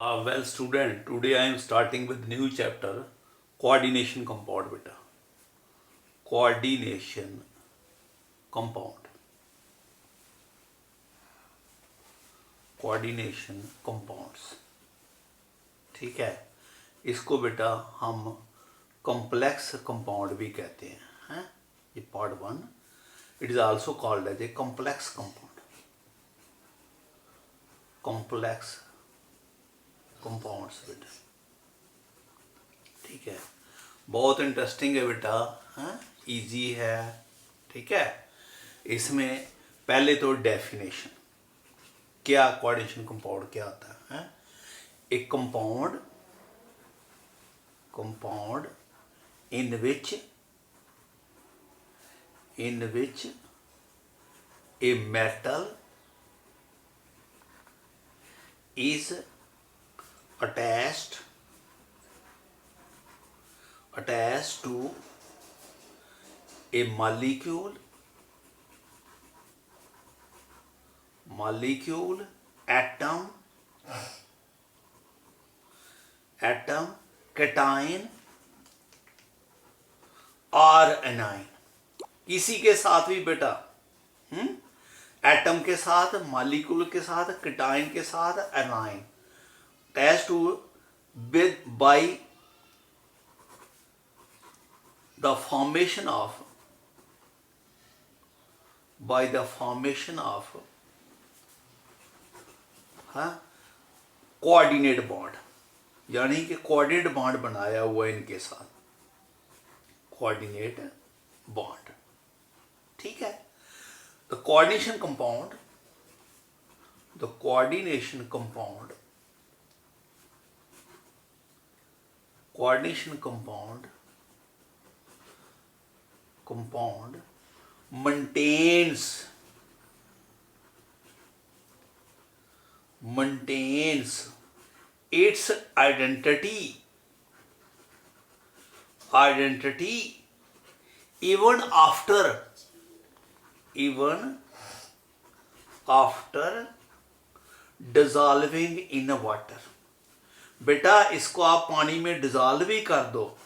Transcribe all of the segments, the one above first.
Well, student, today I am starting with new chapter, coordination compound beta. Coordination compound. Coordination compounds. ठीक है, इसको बेटा हम complex compound भी कहते हैं ये part 1. It is also called as a complex compound. Complex compounds बेटा, ठीक है, बहुत इंटरेस्टिंग है बेटा, इजी है, ठीक है. इसमें पहले तो डेफिनेशन, क्या कोऑर्डिनेशन कंपाउंड क्या होता है. एक compound in which a metal is attached to a molecule, atom, cation और anion. इसी के साथ भी बेटा एटम के साथ, मॉलिक्यूल के साथ, केटाइन के साथ, anion attach to with by the formation of coordinate bond, यानी कि कोऑर्डिनेट बॉन्ड बनाया हुआ है इनके साथ, कोऑर्डिनेट बॉन्ड, ठीक है. The coordination compound maintains its identity even after dissolving in water. बेटा इसको आप पानी में डिजॉल्व भी कर दो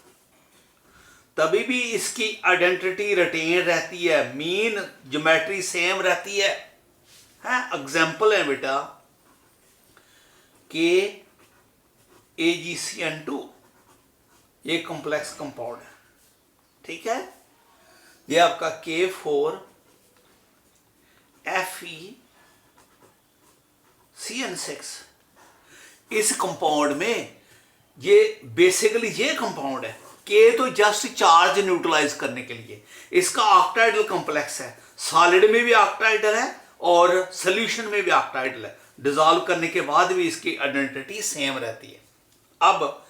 तभी भी इसकी आइडेंटिटी रिटेन रहती है, मीन ज्योमेट्री सेम रहती है. एग्जाम्पल है बेटा KAgCN2, ये कॉम्प्लेक्स कंपाउंड है, ठीक है. ये आपका K4FeCN6. इस कंपाउंड में ये बेसिकली ये कंपाउंड है. के तो जस्ट चार्ज न्यूट्रलाइज करने के लिए, इसका ऑक्टाइडल कॉम्प्लेक्स है, सॉलिड में भी ऑक्टाइडल है और सॉल्यूशन में भी ऑक्टाइडल है. डिसॉल्व करने के बाद भी इसकी आइडेंटिटी सेम रहती है. अब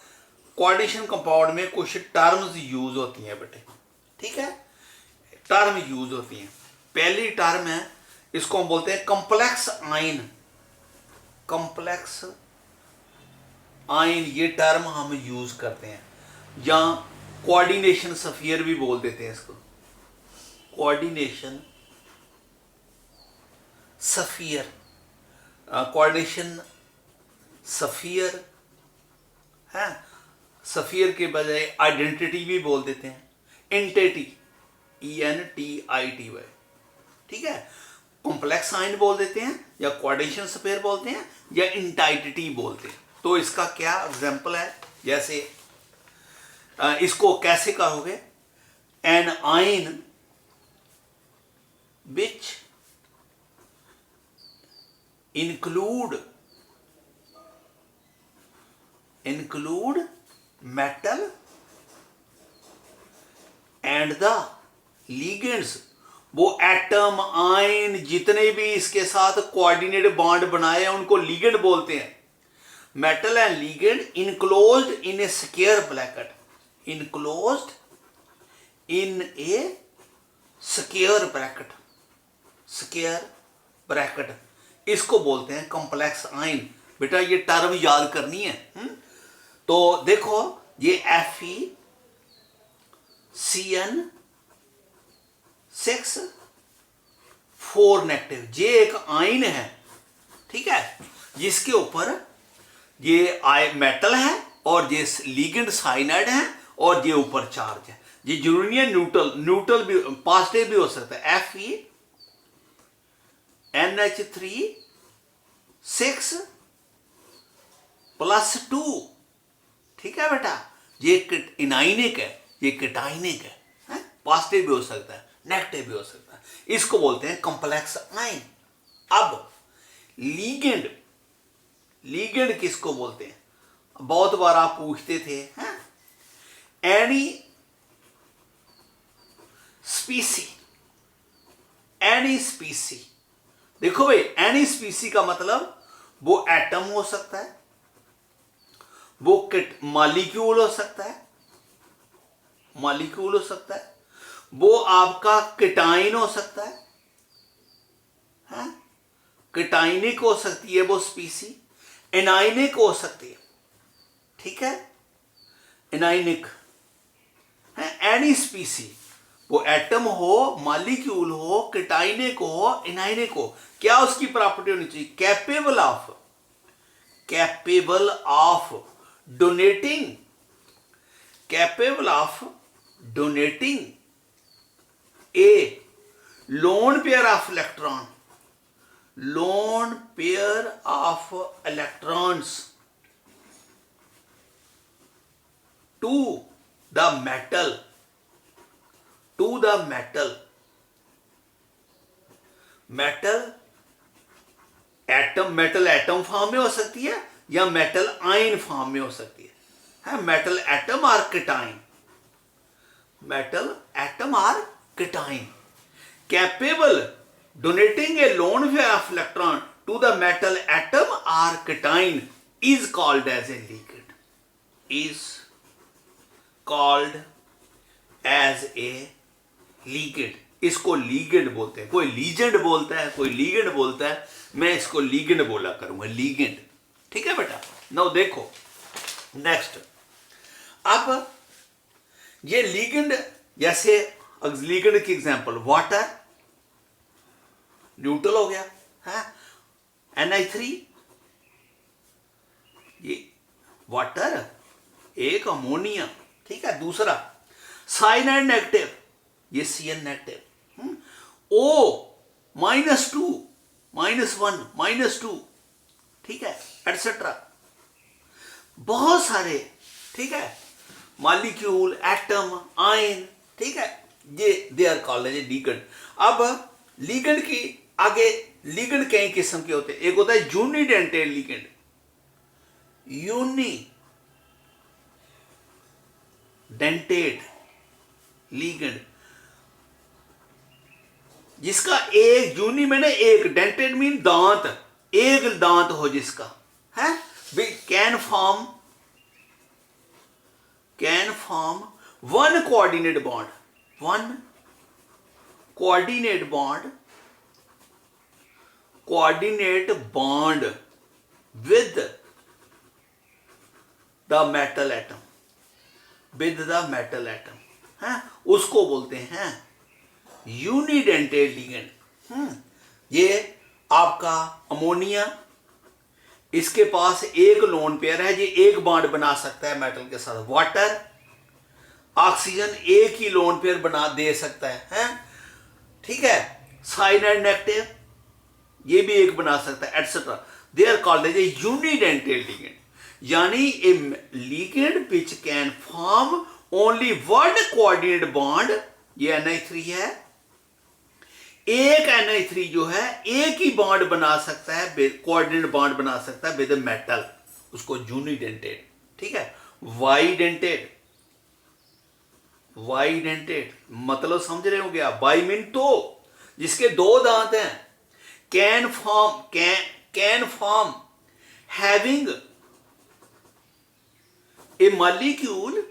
कोऑर्डिनेशन कंपाउंड में कुछ टर्म्स यूज होती हैं बेटे, ठीक है, टर्म यूज होती हैं. पहली टर्म है, इसको हम बोलते हैं कॉम्प्लेक्स आयन, ये टर्म हम यूज करते हैं, या कोऑर्डिनेशन स्फीयर भी बोल देते हैं इसको, कोऑर्डिनेशन स्फीयर है. स्फीयर के बजाय आइडेंटिटी भी बोल देते हैं, एंटिटी ENTITY, ठीक है. कॉम्प्लेक्स आयन बोल देते हैं, या कोऑर्डिनेशन स्फीयर बोलते हैं, या एंटिटी बोलते हैं. तो इसका क्या एग्जांपल है, जैसे इसको कैसे कहोगे, an ion which include metal and the ligands. वो एटम आयन जितने भी इसके साथ कोऑर्डिनेट बॉन्ड बनाए हैं उनको लिगेंड बोलते हैं. Metal and ligand enclosed in A square bracket, इसको बोलते हैं कॉम्प्लेक्स आयन. बेटा ये टर्म याद करनी है. तो देखो ये FeCN6 4 नेगेटिव, ये एक आयन है, ठीक है, जिसके ऊपर ये मेटल है और ये लिगेंड साइनाइड है और ये ऊपर चार्ज है। ये जरूरी नहीं है न्यूट्रल, न्यूट्रल भी पॉजिटिव भी हो सकता है। Fe NH3 6+2, ठीक है बेटा। ये इनाइनिक है, ये केटाइनिक है, पॉजिटिव भी हो सकता है, नेगेटिव भी हो सकता है। इसको बोलते हैं कॉम्प्लेक्स आयन। अब लीगेंड, लीगेंड किसको बोलते हैं? बहुत बार आप पूछते थे, एनी स्पीसी, एनी स्पीसी। देखो भाई, एनी स्पीसी का मतलब वो एटम हो सकता है, वो मॉलिक्यूल हो सकता है, मॉलिक्यूल हो सकता है, वो आपका केटाइन हो सकता है, केटाइनिक हो सकती है वो स्पीसी, एनाइनिक हो सकती है, ठीक है, एनाइनिक है। एनी स्पीसी, वो एटम हो, मॉलिक्यूल हो, केटाइनिक हो, एनाइनिक हो, क्या उसकी प्रॉपर्टी होनी चाहिए? Capable of donating, capable of donating a lone pair of electron, lone pair of electrons to the metal, to the metal, metal atom, metal atom form में हो सकती है या मेटल आयन फॉर्म में हो सकती है, मेटल एटम और केटाइन, मेटल एटम और cation, capable donating a lone pair of electron to the metal atom और cation is called as a ligand, is called as a ligand. इसको ligand बोलते हैं। कोई लीजेंड बोलता है, कोई लीगेंड बोलता है, मैं इसको लीगेंड बोला करूंगा, लीगेंड, ठीक है बेटा। नाउ देखो नेक्स्ट, अब ये लीगेंड, जैसे लीगेंड की एग्जांपल वाटर, न्यूट्रल हो गया है, NH3, ये वाटर, एक अमोनिया, ठीक है। दूसरा साइनाइड नेगेटिव, ये Cn नेगेटिव, O -2 -1 -2, ठीक है, एटसेट्रा, बहुत सारे, ठीक है, मॉलिक्यूल, एटम, आयन, ठीक है, ये they are called as ligand. अब लिगेंड की आगे, लिगेंड कई किस्म के होते हैं। एक होता है यूनिडेंटेड लिगेंड, यूनिडेंटेड लिगेंड, जिसका एक यूनि में एक, डेंटेड मीन दांत, एक दांत हो जिसका, है, can form one coordinate bond, one coordinate bond, coordinate bond with the metal atom, with the metal atom, है, उसको बोलते हैं यूनिडेंटेड लिगेंड। ये आपका अमोनिया, इसके पास एक लोन पेयर है, ये एक बॉन्ड बना सकता है मेटल के साथ। वाटर, ऑक्सीजन एक ही लोन पेयर बना दे सकता है, ठीक है। साइनाइड नेगेटिव, ये भी एक बना सकता है, etcetera. They are called as a unidentate ligand, यानी a ligand which can form only one coordinate bond, ये NH3 है, एक NH3 जो है एक ही बॉन्ड बना सकता है, कोऑर्डिनेट बॉन्ड बना सकता है विद मेटल, उसको यूनिडेंटेड, ठीक है। वाइडेंटेड, वाइडेंटेड मतलब समझ रहे होंगे आप, बाई मीन तो जिसके दो दांत हैं, can form having a molecule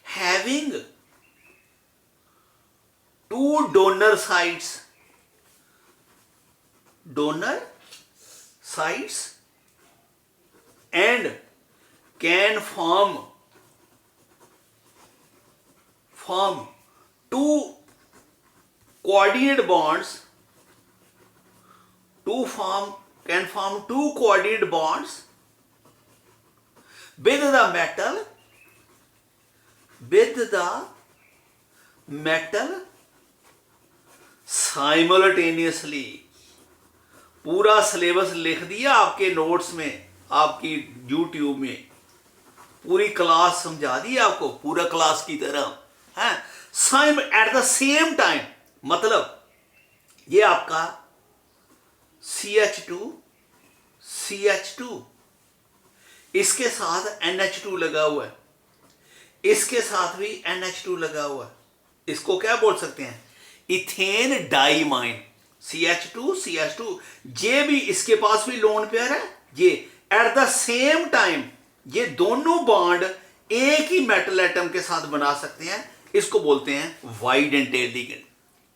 having two donor sites and can form two coordinate bonds can form two coordinate bonds with the metal simultaneously. पूरा सिलेबस लिख दिया आपके नोट्स में, आपकी यूट्यूब में पूरी क्लास समझा दी आपको, पूरा क्लास की तरह है। साइम एट द सेम टाइम, मतलब ये आपका CH2 इसके साथ NH2 लगा हुआ है, इसके साथ भी NH2 लगा हुआ है। इसको क्या बोल सकते हैं? Ethane diamine. CH2 ये भी, इसके पास भी लोन पेयर है। ये एट द सेम टाइम ये दोनों बॉन्ड एक ही मेटल एटम के साथ बना सकते हैं। इसको बोलते हैं wide entail ligand.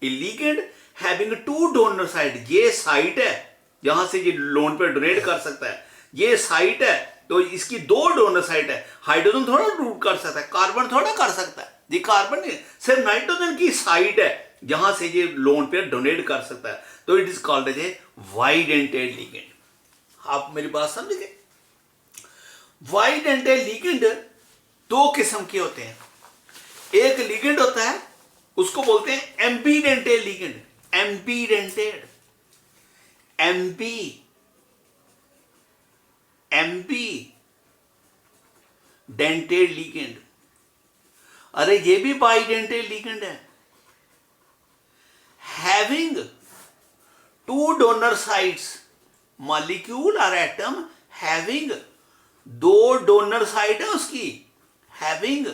A ligand having two donor side, ये साइट है जहां से ये लोन पेयर डोनेट कर सकता है। ये साइट है तो इसकी दो डोनर साइट है। हाइड्रोजन थोड़ा रूट कर सकता है, कार्बन थोड़ा कर सकता है। ये कार्बन नहीं, सिर्फ नाइट्रोजन की साइट है जहां से ये लोन पेयर डोनेट कर सकता है। तो it is called as a वाइड एंटेल लिगेंड। आप मेरी बात समझ गए? वाइड एंटेल लिगेंड दो किस्म के होते हैं। एक लिगेंड होता है उसको बोलते हैं एम्बीडेंटेड लिगेंड। एम्बीडेंटेड, एम्बीडेंटेड लिगेंड। अरे ये भी बाइडेंटेड लिगेंड है। Having two donor sides, molecule और एटम हैविंग दो डोनर साइड है उसकी, हैविंग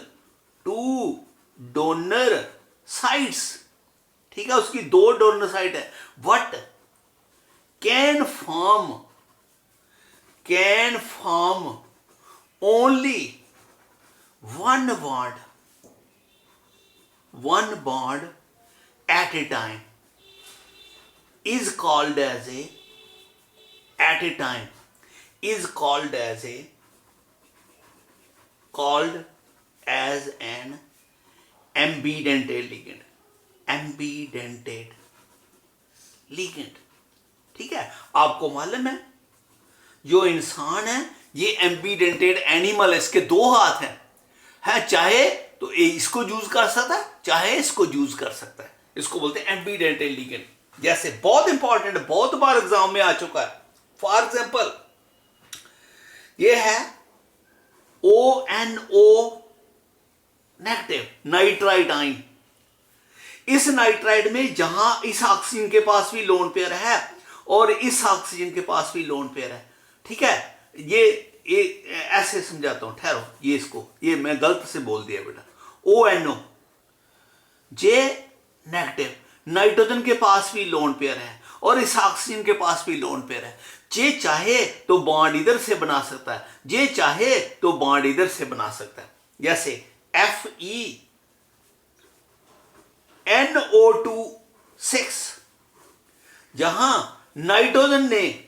टू डोनर साइड्स, ठीक है, उसकी दो डोनर साइड है। What can form only one bond at a time is called as a an ambidentate ligand। ambidentate ligand, ठीक है। आपको मालूम है जो इंसान है ये एम्बीडेंटेड एनिमल है, इसके दो हाथ हैं। चाहे तो इसको यूज कर सकता है, चाहे इसको यूज कर सकता है। इसको बोलते हैं एम्बीडेंटेड लिगेंड। जैसे बहुत इंपॉर्टेंट, बहुत बार एग्जाम में आ चुका है। फॉर एग्जांपल ये है ONO नेगेटिव नाइट्राइड आयन। इस नाइट्राइड में जहां इस ऑक्सीजन के पास भी लोन पेयर है और इस ऑक्सीजन के पास भी लोन पेयर है, ठीक है। ये ऐसे समझाता हूं, ठहरो। ये इसको, ये मैं गलत से बोल दिया बेटा। ONO जे नेगेटिव, नाइट्रोजन के पास भी लोन पेयर है और इस ऑक्सीजन के पास भी लोन पेयर है। जे चाहे तो बॉन्ड इधर से बना सकता है, जे चाहे तो बॉन्ड इधर से बना सकता है। जैसे FeNO2 6, जहां नाइट्रोजन ने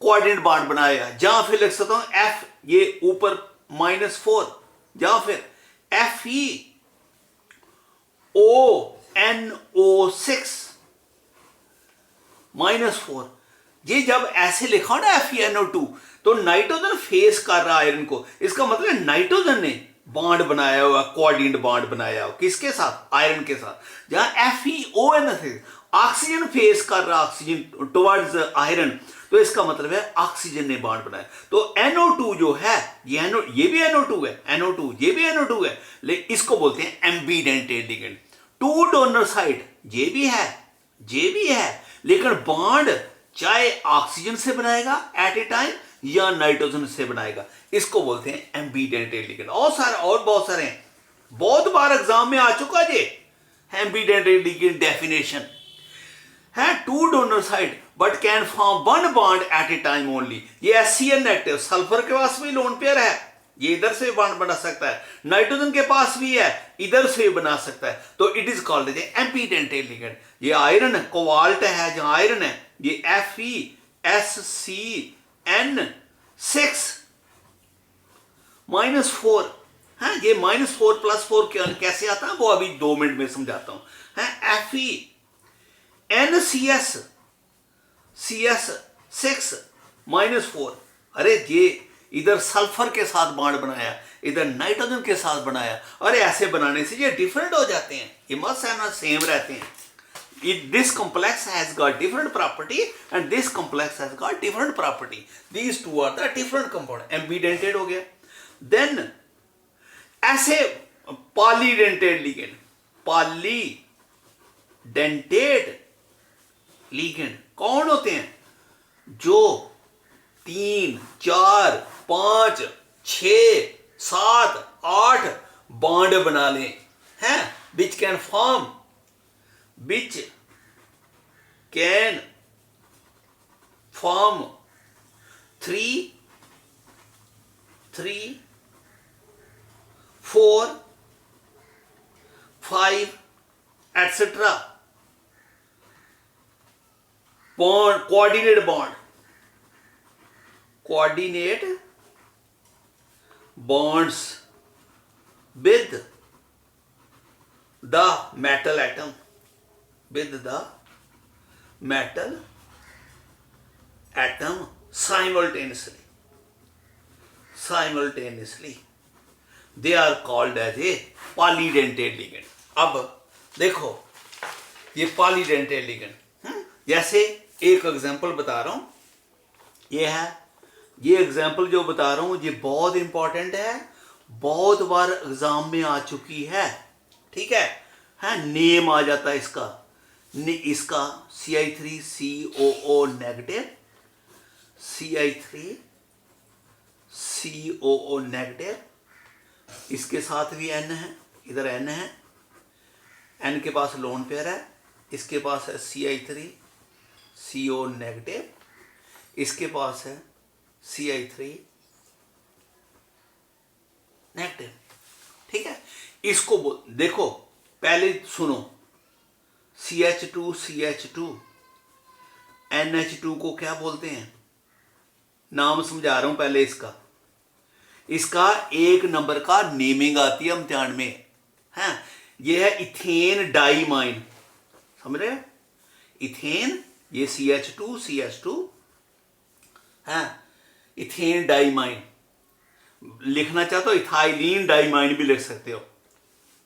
कोऑर्डिनेट बॉन्ड बनाया, जहां फिर लिख सकता हूं F, ये ऊपर -4, जहां फिर FeONO6 -4। ये जब ऐसे लिखा हो ना FeNO2, तो नाइट्रोजन फेस कर रहा है आयरन को। इसका मतलब नाइट्रोजन ने बॉन्ड बनाया हुआ, कोऑर्डिनेट बॉन्ड बनाया हुआ, किसके साथ? आयरन के साथ। जहां FeON ऑक्सीजन फेस कर रहा, ऑक्सीजन टुवर्ड्स आयरन, तो इसका मतलब है ऑक्सीजन ने बॉन्ड बनाया। तो NO2 जो है ये भी NO2 है, NO2 ये भी NO2 है, लेकिन इसको बोलते हैं एम्बीडेंटेड लिगेंड। टू डोनर साइड ये भी है, लेकिन बॉन्ड चाहे ऑक्सीजन से बनाएगा एट ए टाइम या नाइट्रोजन से बनाएगा। इसको बोलते हैं एम्बीडेंटेड लिगेंड। और बहुत सारे हैं, बहुत बार एग्जाम में आ चुका ये एम्बीडेंटेड लिगेंड डेफिनेशन है। Two donor side but can form one bond at a time only. ये HCl नेगेटिव, सल्फर के पास भी लोन पेयर है, ये इधर से बॉन्ड बना सकता है। नाइट्रोजन के पास भी है, इधर से बना सकता है। तो it is called as ambidentate ligand. ये आयरन कोबाल्ट है, जहां आयरन है ये FeSCN6 -4 है। ये -4 +4 कैसे आता है वो अभी 2 मिनट में समझाता हूं। FeNCS 6 -4। अरे ये इधर सल्फर के साथ बॉन्ड बनाया, इधर नाइट्रोजन के साथ बनाया, अरे ऐसे बनाने से ये डिफरेंट हो जाते हैं, ये मस्ट है ना सेम रहते हैं। This complex has got different property and this complex has got different property. These two are the different compound. Ambidentate हो गया। Then ऐसे पॉलीडेंटेट लिगेंड, पॉलीडेंटेट लिगेंड कौन होते हैं? जो 3, 4, 5, 6, 7, 8 बॉन्ड बना लें, हैं, which can form 3, 4, 5 etc. bond, coordinate bonds with the metal atom, simultaneously they are called as a polydentate ligand। अब देखो ये polydentate ligand, जैसे एक एग्जांपल बता रहा हूं, ये एग्जांपल जो बता रहा हूं ये बहुत इंपॉर्टेंट है, बहुत बार एग्जाम में आ चुकी है, ठीक है, नेम आ जाता है इसका CI3COO नेगेटिव, CI3COO नेगेटिव, इसके साथ भी N है, इधर N है, N के पास लोन पेयर है, इसके पास है CI3CO नेगेटिव, इसके पास है CI3 नेगेटिव, ठीक है। इसको देखो पहले सुनो, CH2 NH2 को क्या बोलते हैं? नाम समझा रहा हूं पहले इसका 1 नंबर का नेमिंग आती है इम्तिहान में, है, ये है इथेन डाइमाइन, समझ रहे? इथेन, ये CH2 है, इथेन डाइमाइन, लिखना चाहते हो इथाइलिन डाइमाइन भी लिख सकते हो,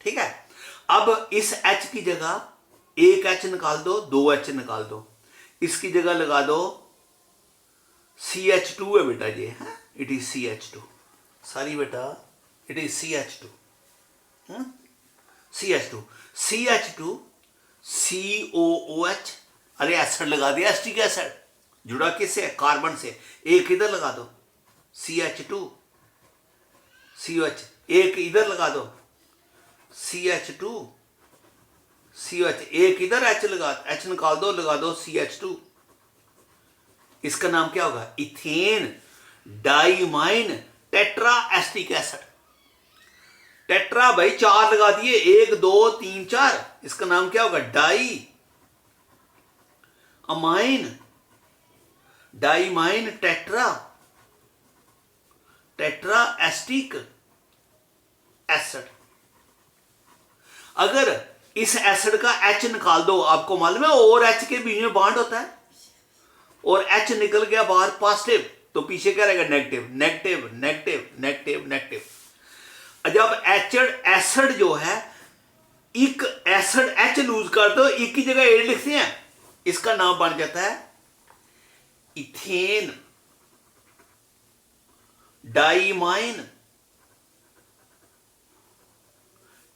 ठीक है। अब इस H की जगह एक H निकाल दो, 2 H निकाल दो, इसकी जगह लगा दो CH2 है बेटा, ये है, इट इज CH2, सॉरी बेटा, it is CH2, CH2 COOH, अरे एसिड लगा दिया, एसिटिक एसिड जुड़ा किससे? कार्बन से, एक इधर लगा दो CH2 COH, एक इधर लगा दो CH2 COH, एक इधर H निकाल दो, लगा दो CH2, इसका नाम क्या होगा? Ethane diamine tetra acetic acid. Tetra भाई 4 लगा दिए, 1 2 3 4, इसका नाम क्या होगा? Diamine tetra acetic acid. अगर इस एसिड का H निकाल दो, आपको मालूम है और H के बीच में बॉन्ड होता है, और H निकल गया बाहर पॉजिटिव, तो पीछे क्या रहेगा? नेगेटिव। जब एसिड जो है, एक एसिड H लूज कर दो, एक की जगह A लिखते हैं, इसका नाम बन जाता है इथेन डाइमाइन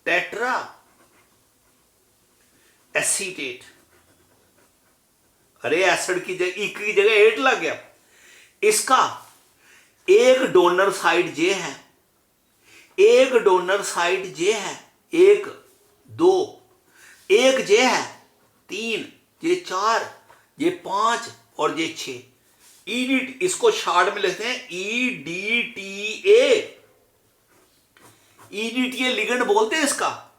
टेट्रा एसीटेट। अरे एसिड की जगह एक की जगह 8 लग गया, इसका एक डोनर साइड J है, एक डोनर साइड J है, 1 2, एक J है 3, ये 4, ये 5 और ये 6। ईडी, इसको शॉर्ट में लिखते हैं EDTA। EDTA लिगेंड बोलते हैं इसका।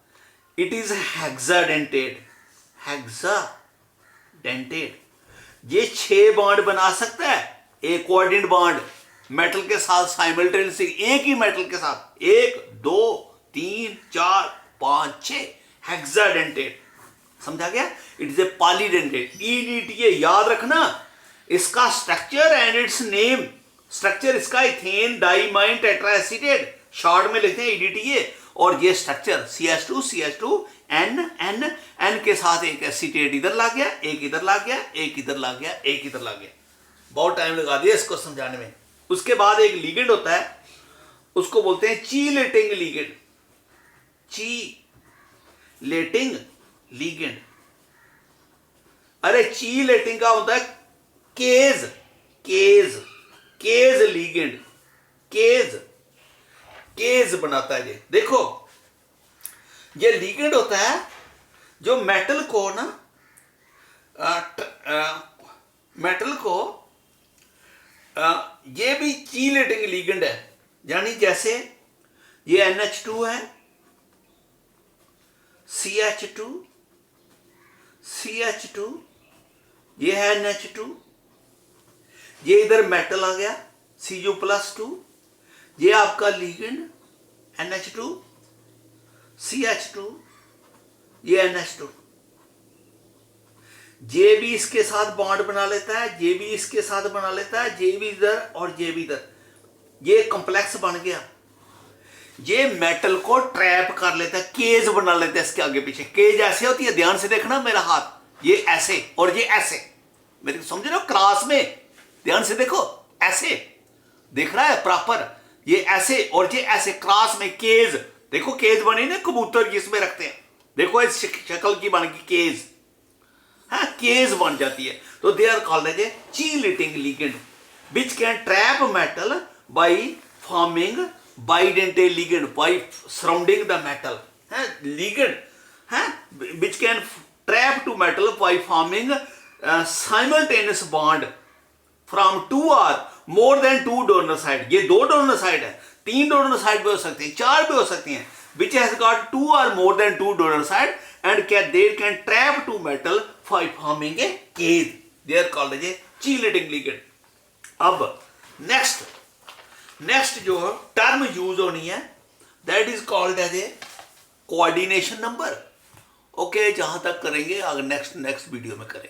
It is hexadentate. ये 6 बॉन्ड बना सकता है, एक कोऑर्डिनेट बॉन्ड मेटल के साथ साइमल्टेनियसली, एक ही मेटल के साथ, 1 2 3 4 5 6, हेक्साडेंटेट। समझा गया? It is a polydentate. EDTA याद रखना, इसका structure and it's name, structure इसका इथेन डाइमाइन टेट्राएसिटेट, शॉर्ट में लिखते हैं EDTA, और ये स्ट्रक्चर CH2 N के साथ एक एसिटेट इधर ला गया, एक इधर ला गया, एक इधर ला गया, एक इधर ला गया। बहुत टाइम लगा दिया इसको समझाने में। उसके बाद एक लिगेंड होता है, उसको बोलते हैं चीलेटिंग लिगेंड। चीलेटिंग लिगेंड, अरे चीलेटिंग का होता है केज लिगेंड, केज बनाता है ये। देखो ये लिगेंड होता है जो मेटल को ना मेटल को ये भी चीलेटिंग लिगेंड है, यानी जैसे ये NH2 है, CH2 ये है NH2, ये इधर मेटल आ गया Cu+2, ये आपका लिगेंड NH2 CH2, ये NH2, जे भी इसके साथ बॉन्ड बना लेता है, जे भी इसके साथ बना लेता है, जे भी इधर और जे भी इधर, ये कॉम्प्लेक्स बन गया। ये मेटल को ट्रैप कर लेता है, केज बना लेता है इसके आगे पीछे। केज ऐसे होती है, ध्यान से देखना मेरा हाथ, ये ऐसे और ये ऐसे, मेरे समझ रहे हो, क्रॉस में ध्यान से देखो, ऐसे दिख रहा है प्रॉपर, ये ऐसे और ये ऐसे क्रॉस में केज। देखो केज बनी ना, कबूतर जिसमें रखते हैं, देखो इस शक्ल की बन गई केज, हाँ केज बन जाती है। तो they are called as a chelating ligand which can trap metal by forming bidentate ligand, by surrounding the metal, ligand, which can trap to metal by forming simultaneous bond from 2 or more than 2 donor side। ये 2 donor side है, 3 donor side भी हो सकते हैं, 4 भी हो सकती हैं, which has got 2 or more than 2 donor side and they can trap to metal by forming a cage। They are called as a chelating ligand। अब नेक्स्ट जो टर्म यूज होनी है, that is called as a coordination number. Okay, जहां तक करेंगे अगर next video में करेंगे।